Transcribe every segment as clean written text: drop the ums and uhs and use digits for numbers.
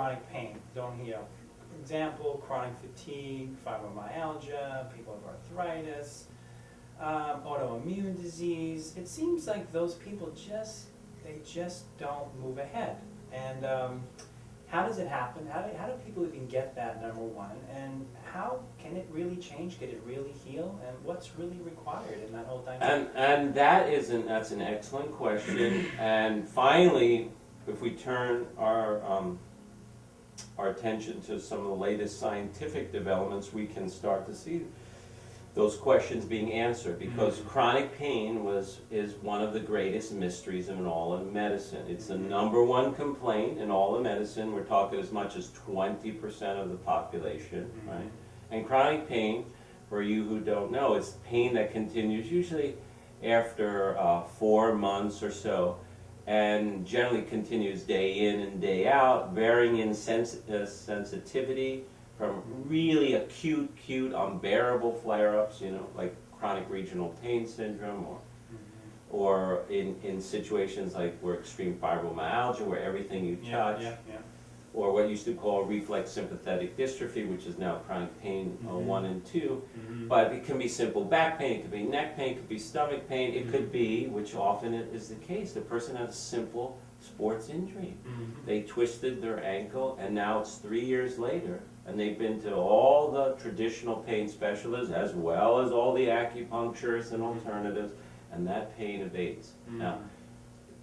chronic pain, don't you know, example, chronic fatigue, fibromyalgia, people have arthritis, autoimmune disease. It seems like those people they just don't move ahead. And how does it happen? How do people even get that, number one? And how can it really change? Can it really heal? And what's really required in that whole dynamic? And that's an excellent question. And finally, if we turn our attention to some of the latest scientific developments, we can start to see those questions being answered, because chronic pain is one of the greatest mysteries in all of medicine. It's the number one complaint in all of medicine. We're talking as much as 20% of the population, right? And chronic pain, for you who don't know, it's pain that continues usually after 4 months or so, and generally continues day in and day out, varying in sensitivity, from really acute, unbearable flare-ups, you know, like chronic regional pain syndrome, or in situations like where extreme fibromyalgia, where everything you touch, or what used to call reflex sympathetic dystrophy, which is now chronic pain 1 and 2. But it can be simple back pain, it could be neck pain, it could be stomach pain, it could be, which often is the case, the person has a simple sports injury. They twisted their ankle, and now it's 3 years later, and they've been to all the traditional pain specialists as well as all the acupuncturists and alternatives, and that pain abates. Now,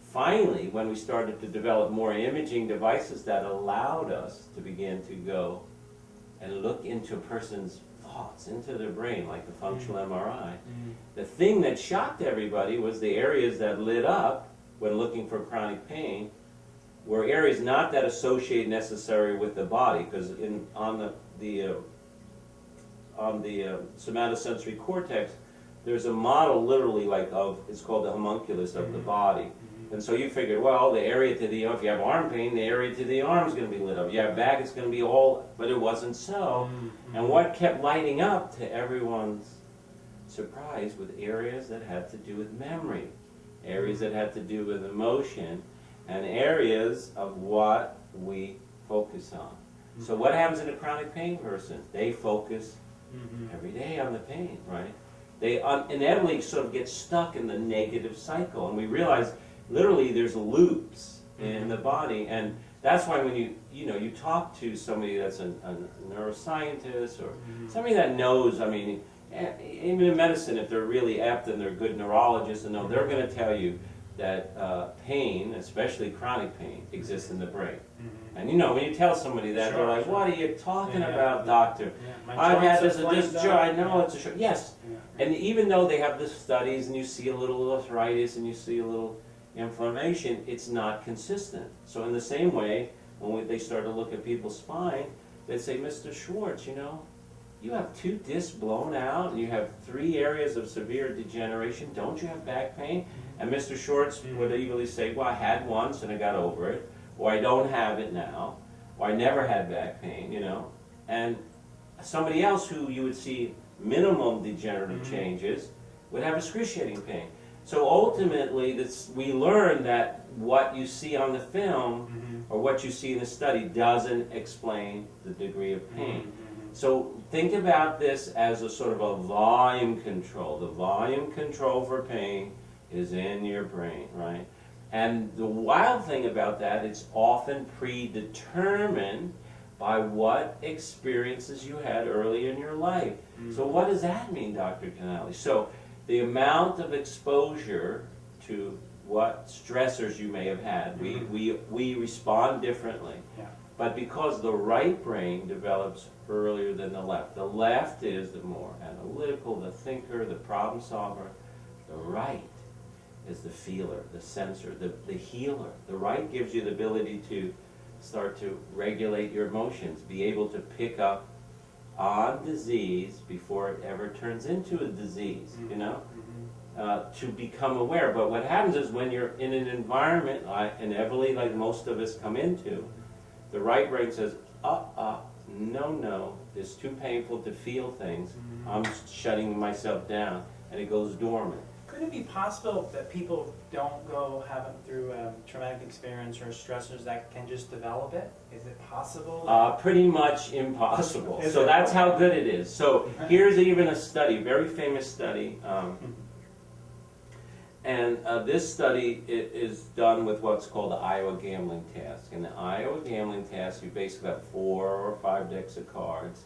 finally, when we started to develop more imaging devices that allowed us to begin to go and look into a person's thoughts, into their brain, like the functional MRI, the thing that shocked everybody was the areas that lit up when looking for chronic pain were areas not that associated necessarily with the body, because on the somatosensory cortex, there's a model literally like it's called the homunculus of the body. And so you figured, well, the area to the, if you have arm pain, the area to the arm is going to be lit up. If you have back, it's going to be all, but it wasn't so. And what kept lighting up, to everyone's surprise, with areas that had to do with memory, areas that had to do with emotion, and areas of what we focus on. So what happens in a chronic pain person? They focus every day on the pain, right? They inevitably sort of get stuck in the negative cycle, and we realize literally there's loops in the body, and that's why when you talk to somebody that's a neuroscientist or somebody that knows, I mean, even in medicine, if they're really apt and they're good neurologists, and they're going to tell you that pain, especially chronic pain, exists in the brain. And when you tell somebody that, they're like, what are you talking about, doctor? I've had this joint, I know it's a short. Yes. And even though they have the studies and you see a little arthritis and you see a little inflammation, it's not consistent. So in the same way, when they start to look at people's spine, they say, Mr. Schwartz, you have 2 discs blown out and you have 3 areas of severe degeneration. Don't you have back pain? And Mr. Schwartz would eagerly say, well, I had once and I got over it, or I don't have it now, or I never had back pain, And somebody else who you would see minimum degenerative changes would have excruciating pain. So ultimately, we learn that what you see on the film or what you see in the study doesn't explain the degree of pain. So think about this as a sort of a volume control. The volume control for pain is in your brain, right? And the wild thing about that, it's often predetermined by what experiences you had early in your life. So what does that mean, Dr. Canali? So the amount of exposure to what stressors you may have had, we respond differently. But because the right brain develops earlier than the left is the more analytical, the thinker, the problem solver. The right is the feeler, the sensor, the healer. The right gives you the ability to start to regulate your emotions, be able to pick up on disease before it ever turns into a disease, to become aware. But what happens is when you're in an environment, inevitably like most of us come into, the right brain says, no, it's too painful to feel things. I'm shutting myself down, and it goes dormant. Could it be possible that people don't go have it through a traumatic experience or stressors that can just develop it? Is it possible? Pretty much impossible. Is So it? that's how good it is. So here's even a study, very famous study. And this study is done with what's called the Iowa gambling task. In the Iowa gambling task, you basically have 4 or 5 decks of cards.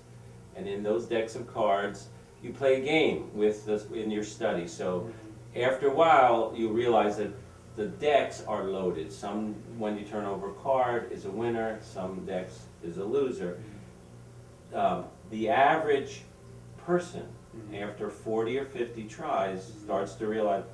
And in those decks of cards, you play a game with in your study. So after a while, you realize that the decks are loaded. Some, when you turn over a card, is a winner. Some decks is a loser. The average person, after 40 or 50 tries, starts to realize,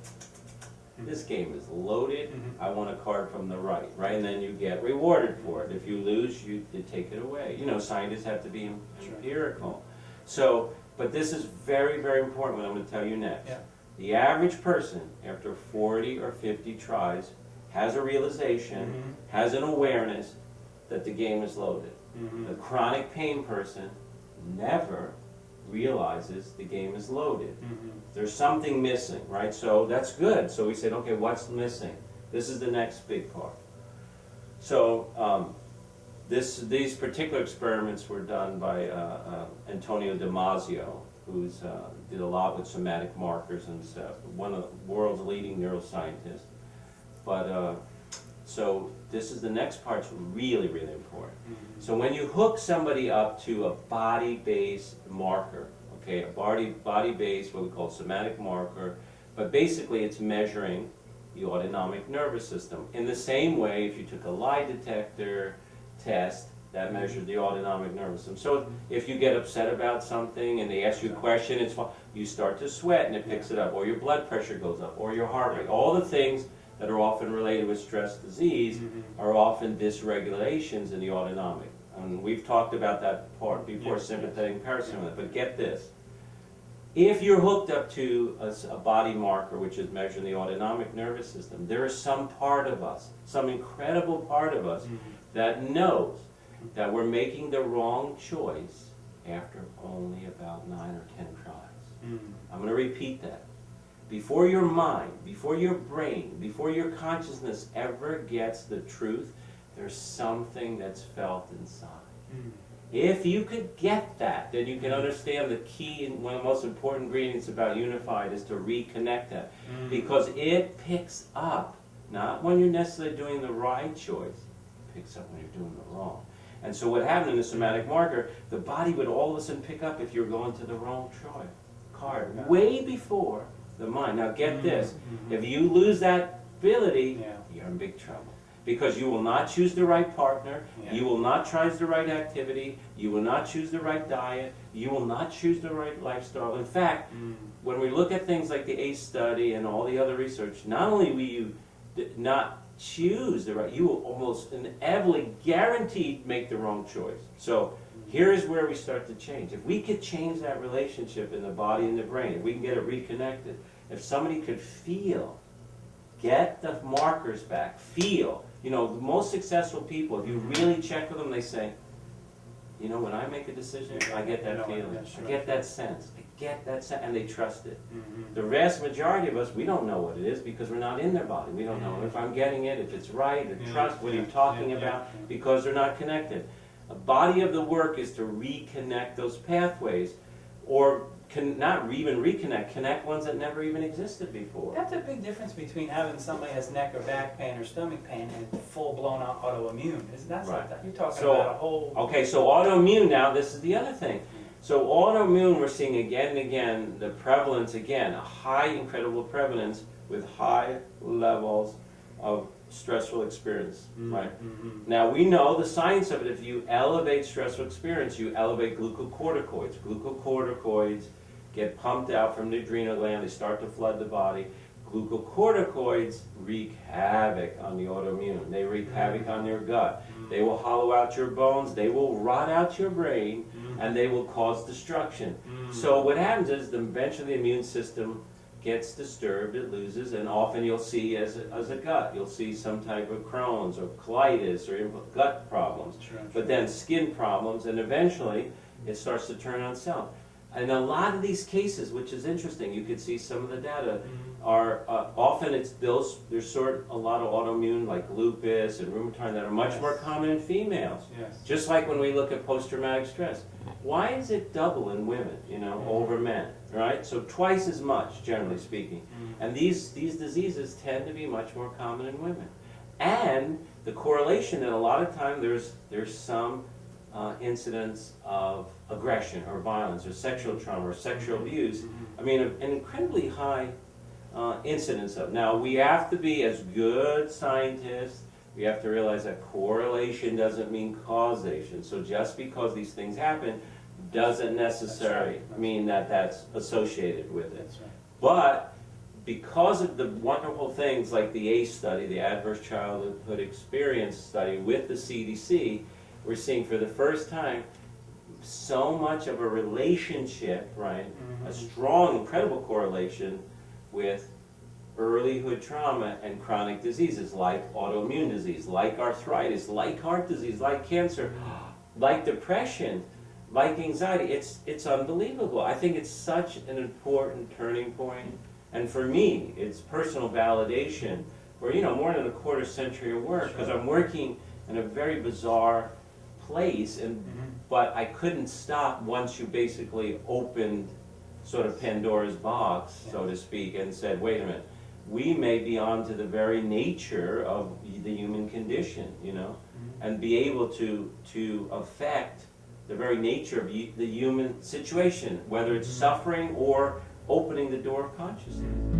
this game is loaded, I want a card from the right, And then you get rewarded for it. If you lose, you take it away. You know, scientists have to be empirical. So, but this is very, very important, what I'm going to tell you next. Yeah. The average person, after 40 or 50 tries, has a realization, has an awareness that the game is loaded. The chronic pain person never realizes the game is loaded. There's something missing, right? So that's good. So we said, okay, what's missing? This is the next big part. So these particular experiments were done by Antonio Damasio, who's did a lot with somatic markers and one of the world's leading neuroscientists. But so this is the next part's really, really important. So when you hook somebody up to a body-based marker, okay, a body-based, what we call somatic marker, but basically it's measuring the autonomic nervous system. In the same way, if you took a lie detector test, that measures the autonomic nervous system. So if you get upset about something and they ask you a question, it's fine. You start to sweat and it picks it up, or your blood pressure goes up, or your heart rate. All the things that are often related with stress disease are often dysregulations in the autonomic. And we've talked about that part before, sympathetic and parasympathetic. But get this. If you're hooked up to a body marker, which is measuring the autonomic nervous system, there is some part of us, some incredible part of us, that knows that we're making the wrong choice after only about 9 or 10 tries. I'm going to repeat that. Before your mind, before your brain, before your consciousness ever gets the truth, there's something that's felt inside. If you could get that, then you can understand the key and one of the most important ingredients about Unified is to reconnect that. Because it picks up, not when you're necessarily doing the right choice, it picks up when you're doing the wrong. And so what happened in the somatic marker, the body would all of a sudden pick up if you're going to the wrong card, way before the mind. Now get this, if you lose that ability, you're in big trouble. Because you will not choose the right partner, you will not try the right activity, you will not choose the right diet, you will not choose the right lifestyle. In fact, when we look at things like the ACE study and all the other research, not only will you not choose the right, you will almost inevitably guaranteed make the wrong choice. So here is where we start to change. If we could change that relationship in the body and the brain, if we can get it reconnected, if somebody could feel, get the markers back, feel. You know, the most successful people, if you really check with them, they say, you know, when I make a decision, I get that feeling, I get that sense, and they trust it. The vast majority of us, we don't know what it is because we're not in their body. We don't know if I'm getting it, if it's right, the trust, what are you talking about, because they're not connected. A body of the work is to reconnect those pathways, or not even reconnect, connect ones that never even existed before. That's a big difference between having somebody has neck or back pain or stomach pain and full-blown autoimmune. Isn't that something? You're talking about a whole... Okay, so autoimmune now, this is the other thing. So autoimmune, we're seeing again and again the prevalence, again, a high, incredible prevalence with high levels of stressful experience, right? Now we know the science of it. If you elevate stressful experience, you elevate glucocorticoids. Glucocorticoids get pumped out from the adrenal gland, they start to flood the body. Glucocorticoids wreak havoc on the autoimmune. They wreak havoc on your gut. They will hollow out your bones, they will rot out your brain, and they will cause destruction. So what happens is eventually the immune system gets disturbed, it loses, and often you'll see as a gut, you'll see some type of Crohn's or colitis or gut problems, but then skin problems, and eventually it starts to turn on itself. And a lot of these cases, which is interesting, you could see some of the data, are often there's a lot of autoimmune like lupus and rheumatoid that are much more common in females. Yes. Just like when we look at post-traumatic stress. Why is it double in women, over men, right? So twice as much, generally speaking. And these diseases tend to be much more common in women. And the correlation that a lot of time there's some incidents of aggression or violence or sexual trauma or sexual abuse. I mean, an incredibly high incidence of. Now, we have to be, as good scientists, we have to realize that correlation doesn't mean causation. So just because these things happen doesn't necessarily mean that that's associated with it. That's right. But because of the wonderful things like the ACE study, the Adverse Childhood Experience study with the CDC, we're seeing for the first time so much of a relationship, right? A strong, incredible correlation with earlyhood trauma and chronic diseases like autoimmune disease, like arthritis, like heart disease, like cancer, like depression, like anxiety. It's unbelievable. I think it's such an important turning point. And for me, it's personal validation for, more than a quarter century of work, because I'm working in a very bizarre place, but I couldn't stop once you basically opened sort of Pandora's box, so to speak, and said, wait a minute, we may be onto the very nature of the human condition, and be able to affect the very nature of the human situation, whether it's suffering or opening the door of consciousness.